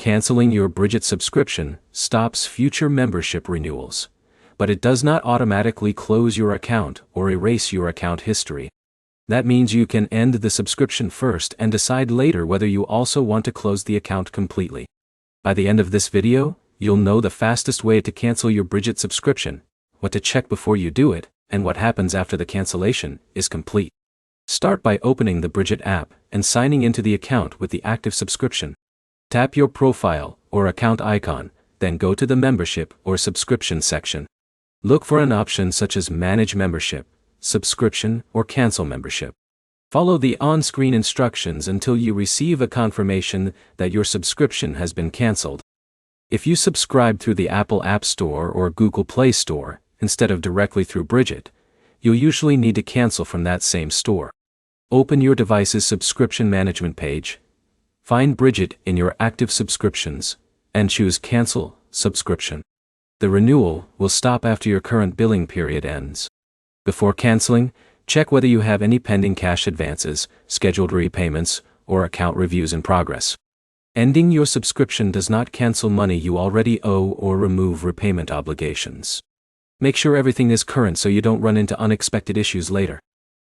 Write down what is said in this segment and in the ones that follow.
Canceling your Brigit subscription stops future membership renewals, but it does not automatically close your account or erase your account history. That means you can end the subscription first and decide later whether you also want to close the account completely. By the end of this video, you'll know the fastest way to cancel your Brigit subscription, what to check before you do it, and what happens after the cancellation is complete. Start by opening the Brigit app and signing into the account with the active subscription. Tap your profile or account icon, then go to the membership or subscription section. Look for an option such as Manage Membership, Subscription, or Cancel Membership. Follow the on-screen instructions until you receive a confirmation that your subscription has been canceled. If you subscribe through the Apple App Store or Google Play Store, instead of directly through Brigit, you'll usually need to cancel from that same store. Open your device's subscription management page, find Brigit in your active subscriptions, and choose Cancel Subscription. The renewal will stop after your current billing period ends. Before canceling, check whether you have any pending cash advances, scheduled repayments, or account reviews in progress. Ending your subscription does not cancel money you already owe or remove repayment obligations. Make sure everything is current so you don't run into unexpected issues later.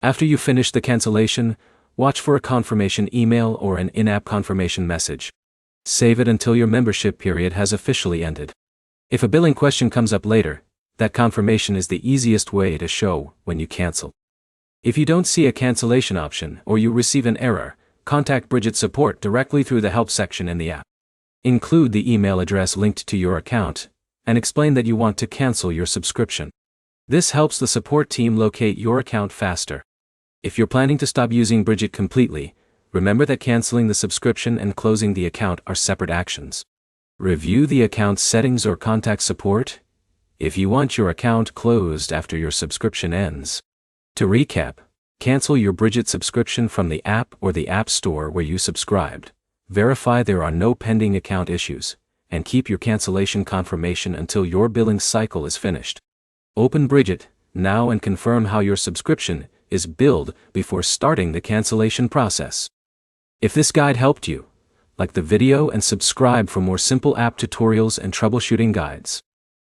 After you finish the cancellation, watch for a confirmation email or an in-app confirmation message. Save it until your membership period has officially ended. If a billing question comes up later, that confirmation is the easiest way to show when you cancel. If you don't see a cancellation option or you receive an error, contact Brigit support directly through the help section in the app. Include the email address linked to your account and explain that you want to cancel your subscription. This helps the support team locate your account faster. If you're planning to stop using Brigit completely, remember that canceling the subscription and closing the account are separate actions. Review the account settings or contact support if you want your account closed after your subscription ends. To recap, cancel your Brigit subscription from the app or the App Store where you subscribed. Verify there are no pending account issues, and keep your cancellation confirmation until your billing cycle is finished. Open Brigit now and confirm how your subscription is billed before starting the cancellation process. If this guide helped you, like the video and subscribe for more simple app tutorials and troubleshooting guides.